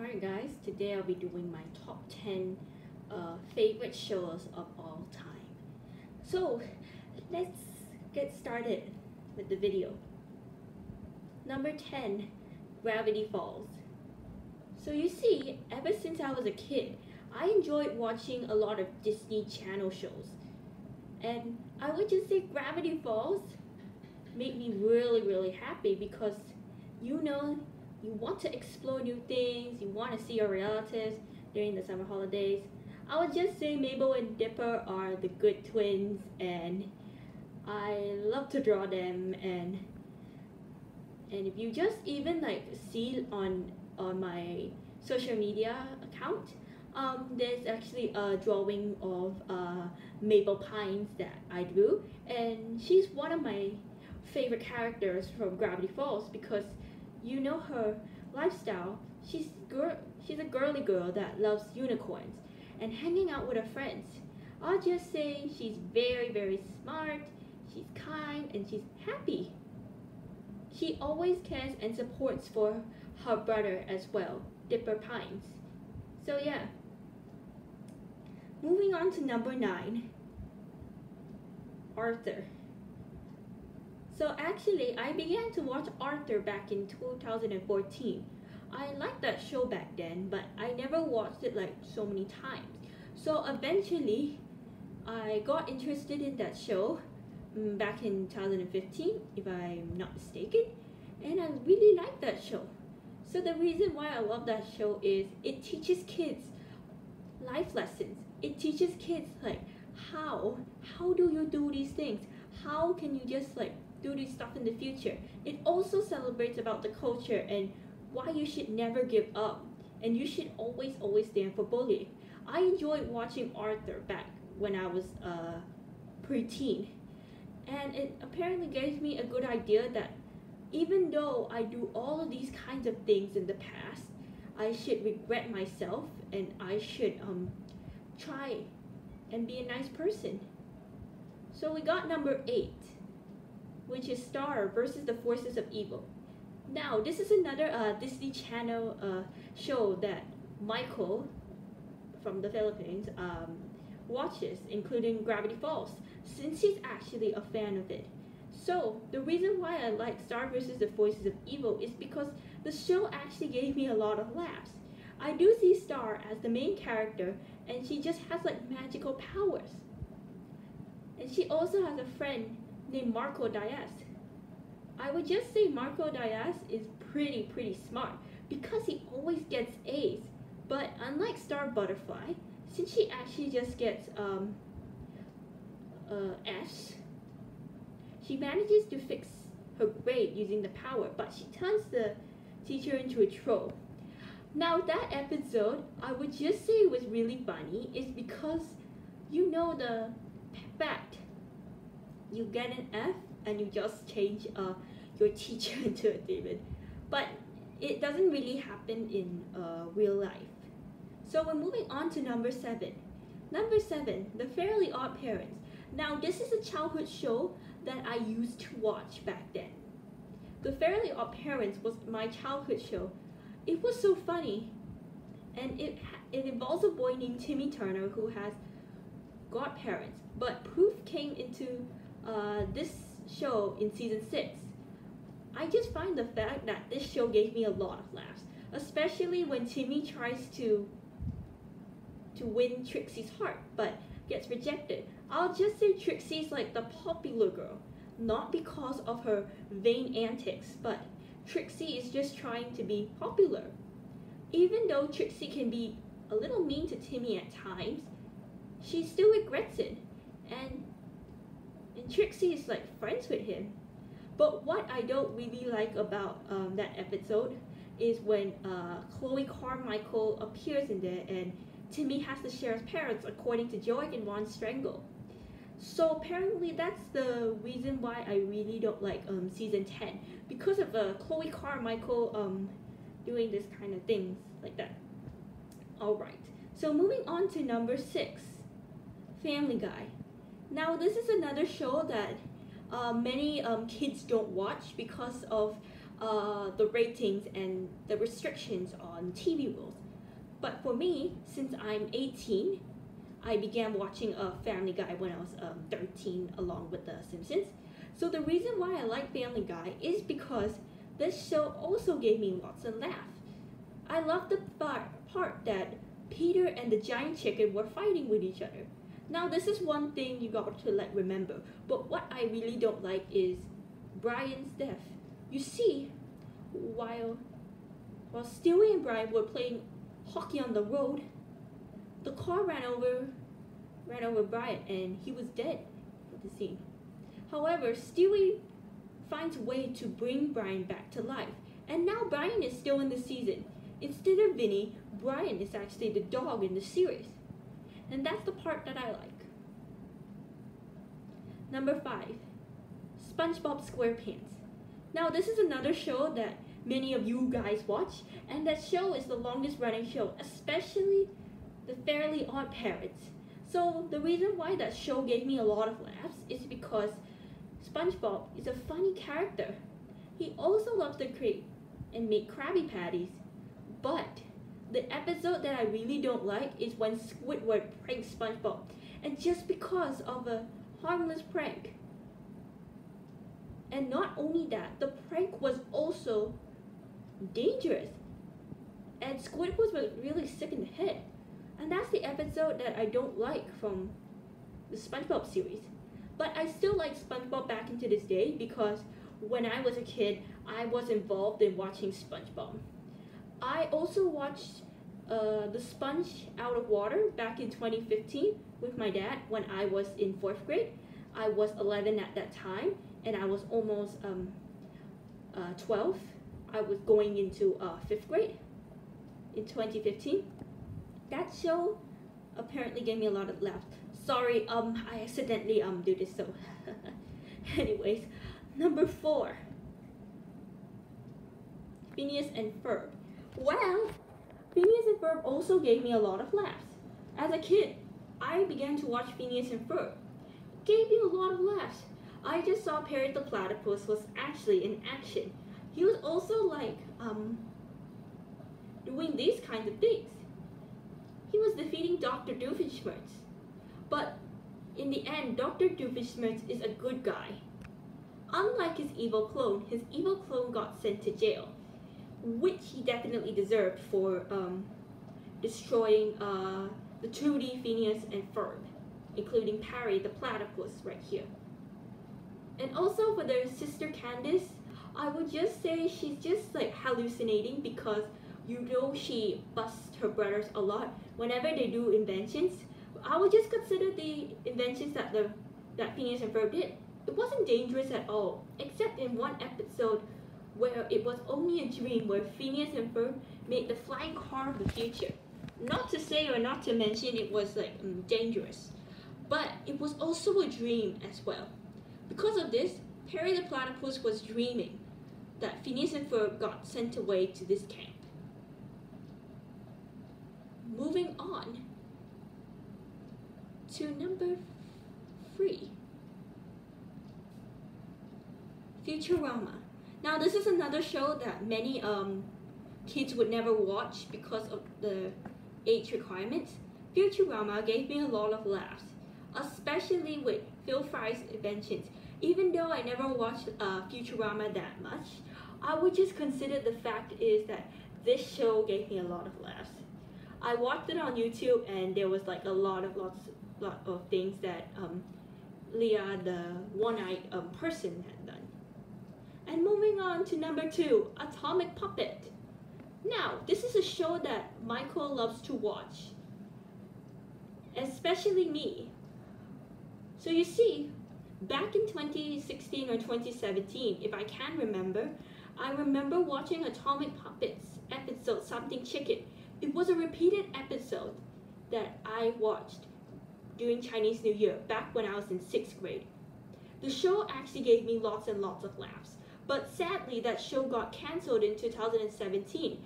Alright guys, today I'll be doing my top 10 favorite shows of all time. So let's get started with the video. Number 10, Gravity Falls. So you see, ever since I was a kid, I enjoyed watching a lot of Disney Channel shows. And I would just say Gravity Falls made me really happy because you want to explore new things, you want to see your relatives during the summer holidays. I would just say Mabel and Dipper are the good twins, and I love to draw them. And if you just even see on my social media account, there's actually a drawing of Mabel Pines that I drew, and she's one of my favorite characters from Gravity Falls because you know her lifestyle. She's a girly girl that loves unicorns and hanging out with her friends. I'll just say she's very smart, she's kind, and she's happy. She always cares and supports for her brother as well, Dipper Pines. So yeah. Moving on to number 9, Arthur. So actually, I began to watch Arthur back in 2014. I liked that show back then, but I never watched it so many times. So eventually, I got interested in that show back in 2015, if I'm not mistaken, and I really liked that show. So the reason why I love that show is it teaches kids life lessons. It teaches kids how do you do these things? How can you just do this stuff in the future? It also celebrates about the culture and why you should never give up, and you should always stand for bullying. I enjoyed watching Arthur back when I was preteen, and it apparently gave me a good idea that even though I do all of these kinds of things in the past, I should regret myself and I should try and be a nice person. So we got number 8, which is Star versus the Forces of Evil. Now, this is another Disney Channel show that Michael from the Philippines watches, including Gravity Falls, since he's actually a fan of it. So, the reason why I like Star versus the Forces of Evil is because the show actually gave me a lot of laughs. I do see Star as the main character, and she just has magical powers. And she also has a friend named Marco Diaz. I would just say Marco Diaz is pretty smart because he always gets A's. But unlike Star Butterfly, since she actually just gets S, she manages to fix her grade using the power, but she turns the teacher into a troll. Now that episode, I would just say it was really funny is because you know the fact you get an F and you just change your teacher into a demon, but it doesn't really happen in real life. So we're moving on to number 7. Number 7, The Fairly Odd Parents. Now this is a childhood show that I used to watch back then. The Fairly Odd Parents was my childhood show. It was so funny, and it involves a boy named Timmy Turner who has godparents, but Proof came into this show in season 6. I just find the fact that this show gave me a lot of laughs, especially when Timmy tries to win Trixie's heart, but gets rejected. I'll just say Trixie's the popular girl, not because of her vain antics, but Trixie is just trying to be popular. Even though Trixie can be a little mean to Timmy at times, she still regrets it, and Trixie is friends with him. But what I don't really like about that episode is when Chloe Carmichael appears in there and Timmy has to share his parents according to George and Ron Strangle. So apparently that's the reason why I really don't like season 10, because of Chloe Carmichael doing this kind of things like that. Alright, so moving on to number 6, Family Guy. Now this is another show that many kids don't watch because of the ratings and the restrictions on TV rules. But for me, since I'm 18, I began watching Family Guy when I was 13 along with The Simpsons. So the reason why I like Family Guy is because this show also gave me lots of laughs. I love the part that Peter and the giant chicken were fighting with each other. Now this is one thing you got to remember, but what I really don't like is Brian's death. You see, while Stewie and Brian were playing hockey on the road, the car ran over Brian and he was dead at the scene. However, Stewie finds a way to bring Brian back to life, and now Brian is still in the season. Instead of Vinny, Brian is actually the dog in the series. And that's the part that I like. Number 5, SpongeBob SquarePants. Now this is another show that many of you guys watch, and that show is the longest running show, especially the Fairly Odd Parents. So the reason why that show gave me a lot of laughs is because SpongeBob is a funny character. He also loves to create and make Krabby Patties, but the episode that I really don't like is when Squidward pranks SpongeBob, and just because of a harmless prank. And not only that, the prank was also dangerous, and Squidward was really sick in the head. And that's the episode that I don't like from the SpongeBob series. But I still like SpongeBob back into this day because when I was a kid, I was involved in watching SpongeBob. I also watched The Sponge Out of Water back in 2015 with my dad when I was in 4th grade. I was 11 at that time, and I was almost 12. I was going into 5th grade in 2015. That show apparently gave me a lot of laughs. Sorry, I accidentally do this, so anyways, number 4, Phineas and Ferb. Well, Phineas and Ferb also gave me a lot of laughs. As a kid, I began to watch Phineas and Ferb. It gave me a lot of laughs. I just saw Perry the Platypus was actually in action. He was also doing these kinds of things. He was defeating Dr. Doofenshmirtz. But in the end, Dr. Doofenshmirtz is a good guy. Unlike his evil clone got sent to jail, which he definitely deserved for destroying the 2D Phineas and Ferb, including Perry the Platypus right here. And also for their sister Candace, I would just say she's just hallucinating because you know she busts her brothers a lot whenever they do inventions. I would just consider the inventions that Phineas and Ferb did. It wasn't dangerous at all, except in one episode where it was only a dream where Phineas and Ferb made the flying car of the future. Not to say or not to mention it was dangerous, but it was also a dream as well. Because of this, Perry the Platypus was dreaming that Phineas and Ferb got sent away to this camp. Moving on to number 3, Futurama. Now this is another show that many kids would never watch because of the age requirements. Futurama gave me a lot of laughs, especially with Phil Fry's inventions. Even though I never watched Futurama that much, I would just consider the fact is that this show gave me a lot of laughs. I watched it on YouTube, and there was a lot of things that Leah, the one-eyed person, had done. And moving on to number 2, Atomic Puppet. Now, this is a show that Michael loves to watch, especially me. So you see, back in 2016 or 2017, if I can remember, I remember watching Atomic Puppets episode Something Chicken. It was a repeated episode that I watched during Chinese New Year back when I was in 6th grade. The show actually gave me lots and lots of laughs, but sadly that show got cancelled in 2017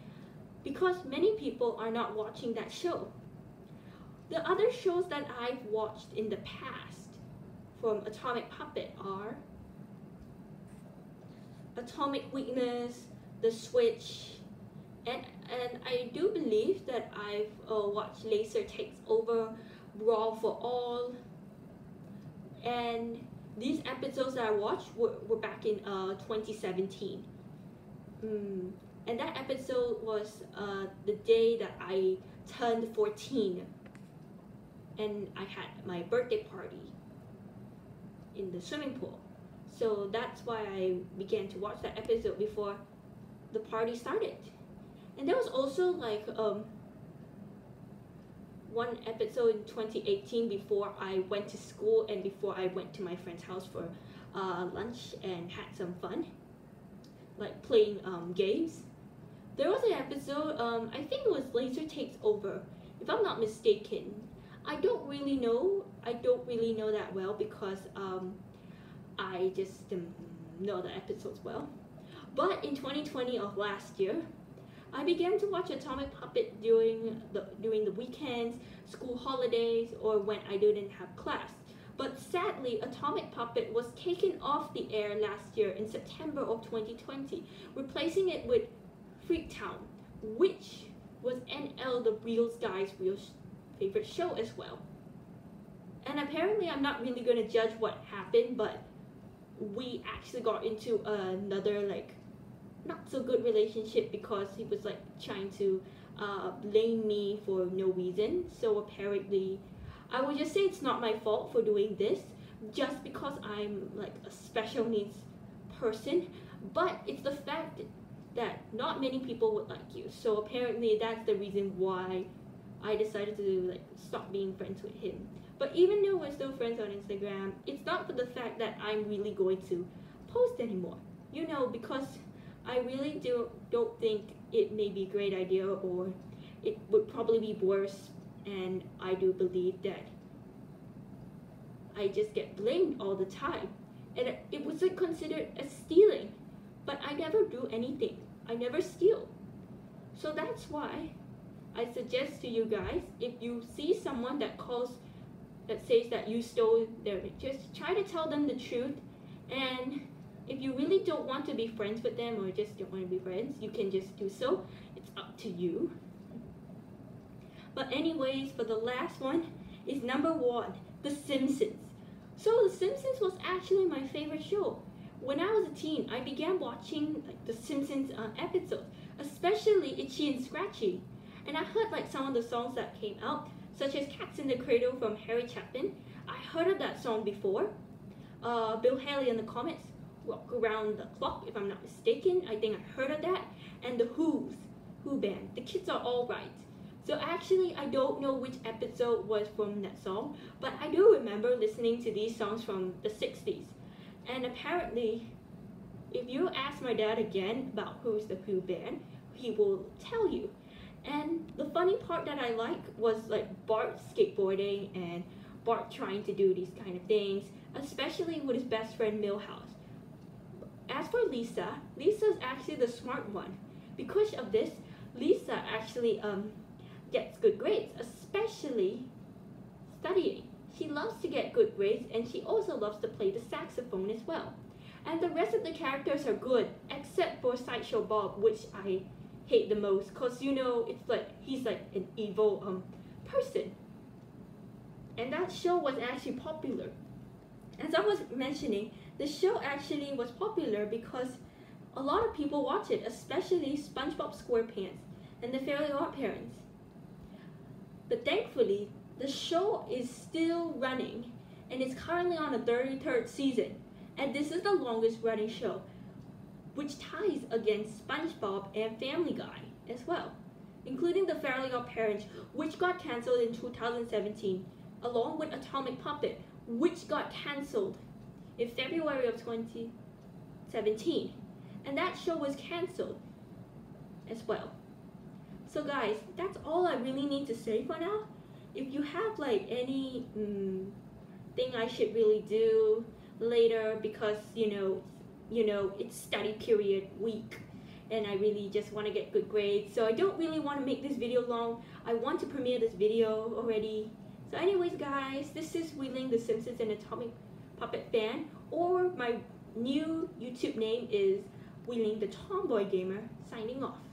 because many people are not watching that show. The other shows that I've watched in the past from Atomic Puppet are Atomic Weakness, The Switch, and I do believe that I've watched Laser Takes Over, Brawl for All, and these episodes that I watched were back in 2017. And that episode was the day that I turned 14, and I had my birthday party in the swimming pool. So that's why I began to watch that episode before the party started. And there was also like one episode in 2018 before I went to school and before I went to my friend's house for lunch and had some fun, like playing games. There was an episode, I think it was Laser Takes Over, if I'm not mistaken. I don't really know that well because I just know the episodes well. But in 2020 of last year, I began to watch Atomic Puppet during the weekends, school holidays, or when I didn't have class. But sadly, Atomic Puppet was taken off the air last year in September of 2020, replacing it with Freaktown, which was NL the real guy's favorite show as well. And apparently I'm not really going to judge what happened, but we actually got into another like not so good relationship because he was like trying to blame me for no reason. So apparently I would just say it's not my fault for doing this just because I'm like a special needs person, but it's the fact that not many people would like you. So apparently that's the reason why I decided to like stop being friends with him. But even though we're still friends on Instagram, it's not for the fact that I'm really going to post anymore. You know, because I really don't think it may be a great idea, or it would probably be worse, and I do believe that I just get blamed all the time. And it wasn't considered as stealing, but I never do anything. I never steal. So that's why I suggest to you guys, if you see someone that says that you stole their pictures, try to tell them the truth. And if you really don't want to be friends with them or just don't want to be friends, you can just do so. It's up to you. But anyways, for the last one is number 1, The Simpsons. So The Simpsons was actually my favorite show. When I was a teen, I began watching like The Simpsons episodes, especially Itchy and Scratchy. And I heard like some of the songs that came out, such as Cats in the Cradle from Harry Chapman. I heard of that song before. Bill Haley and the Comets, Walk Around the Clock, if I'm not mistaken. I think I heard of that. And the Who band, The Kids Are Alright. So actually, I don't know which episode was from that song, but I do remember listening to these songs from the 60s. And apparently, if you ask my dad again about who's the Who band, he will tell you. And the funny part that I like was like Bart skateboarding and Bart trying to do these kind of things, especially with his best friend Milhouse. As for Lisa, Lisa's actually the smart one. Because of this, Lisa actually gets good grades, especially studying. She loves to get good grades, and she also loves to play the saxophone as well. And the rest of the characters are good, except for Sideshow Bob, which I hate the most, cause you know it's like he's like an evil person. And that show was actually popular. As I was mentioning, the show actually was popular because a lot of people watch it, especially SpongeBob SquarePants and the Fairly Odd Parents. But thankfully, the show is still running, and it's currently on the 33rd season, and this is the longest running show, which ties against SpongeBob and Family Guy as well, including the Fairly Odd Parents, which got cancelled in 2017, along with Atomic Puppet, which got cancelled in February of 2017, and that show was cancelled as well. So guys, that's all I really need to say for now. If you have like any thing I should really do later, because you know it's study period week and I really just want to get good grades, so I don't really want to make this video long. I want to premiere this video already. So anyways guys, this is Wheeling the Simpsons and Atomic Puppet fan, or my new YouTube name is Wheeling the Tomboy Gamer, signing off.